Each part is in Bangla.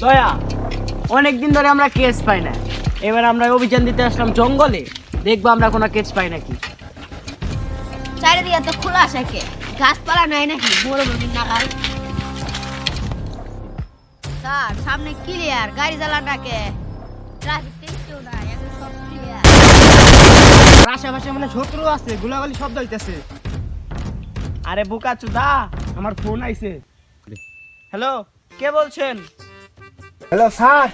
দয়া, অনেকদিন ধরে আমরা কেস পাই না। এবার আমরা অভিযান দিতে আসলাম জঙ্গলে, দেখবো আমরা কোনো কেস পাই নাকি। চারিদিকে তো খোলা থাকে, গাছপালা নাই নাকি মরুভূমি নাগাল। স্যার সামনে ক্লিয়ার, গাড়ি চালানটাকে ট্রাফিক টেস্টও নাই, এখন সব ক্লিয়ার। আশেপাশে মানে শত্রু আছে, গোলাগুলি শব্দ হইতেছে। আরে বুকা চুদা, আমার ফোন আইছে। হ্যালো, কে বলছেন? হ্যালো স্যার,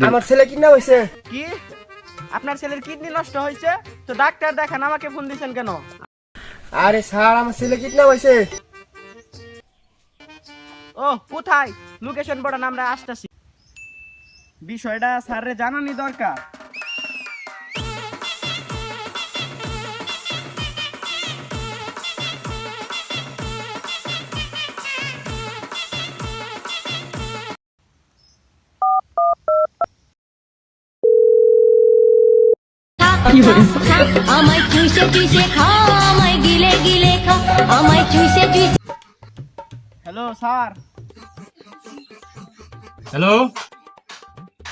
আমার ছেলে কিডন্যাপ হয়েছে। কি? আপনার ছেলের কিডনি নষ্ট হয়েছে? তো ডাক্তার দেখান, আমাকে ফোন দিয়েছেন কেন? আরে স্যার, আমার ছেলে কিডন্যাপ হয়েছে। ও কোথায়? লোকেশন বড়, আমরা আসতেছি। বিষয়টা স্যাররে জানানি দরকার। আমায় চুষে চুষে খা, আমায় গিলে গিলে খা, আমায় চুষে চুষে। Hello sir. হ্যালো,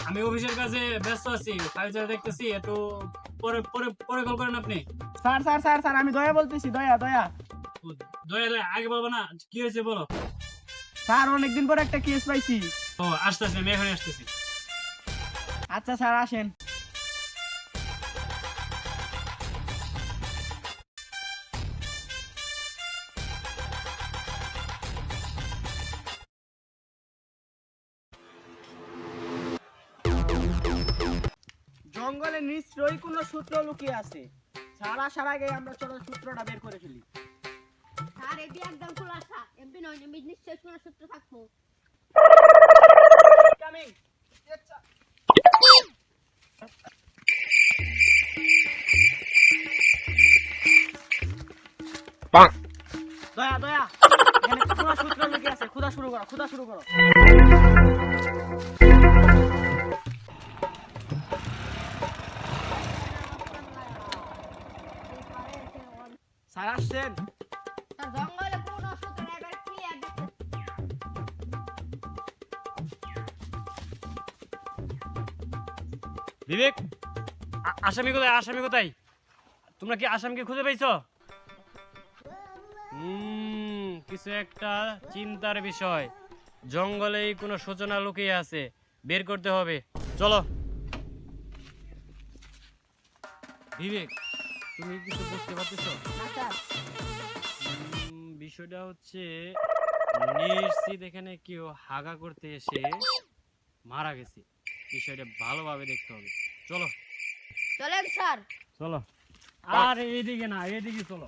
আমি অফিসের কাছে ব্যস্ত আছি, ফাইল দেখতেছি, একটু পরে পরে পরে কল করেন আপনি। স্যার স্যার স্যার স্যার আমি দয়া বলতেছি, দয়া দয়া। ও, দয়া দয়া আগে বলবো না, কি হয়েছে বলো। স্যার অনেকদিন পর একটা কেস পাইছি। ও আসতেছি, আমি এখানে আসতেছি। আচ্ছা স্যার আসেন। জঙ্গলে নিশ্চয়ই কোনো সূত্র লুকিয়ে আছে। স্যার আসার আগে আমরা চলো সূত্রটা বের করে ফেলি। স্যার এটি একদম খোলা থা, এমপি নয়, আমি নিশ্চয়ই কোনো সূত্র থাকবো। কামিং। দয়া দয়া, এখানে কোনো সূত্র লুকিয়ে আছে। খোদা শুরু করো, খোদা শুরু করো। স্যার আসছেন? স্যার জঙ্গলে কোনো সূত্র নাই, এবার ক্লিয়ার দেখতে। বিবেক, আসামি কোথায়? আসামি কোথায়? তোমরা কি আসামিকে খুঁজে পেয়েছো? কিছু একটা চিন্তার বিষয়। জঙ্গলেই কোনো সূচনা লুকিয়ে আছে, বের করতে হবে। চলো। বিবেক, তুমি কিছু বুঝতে পারতেছো? না স্যার। বিষয়টা হচ্ছে নিশ্চিত এখানে কেউ হাগা করতে এসে মারা গেছে। বিষয়টা ভালোভাবে দেখতে হবে। চলো চলেন স্যার। চলো। আর এইদিকে না, এইদিকে চলো।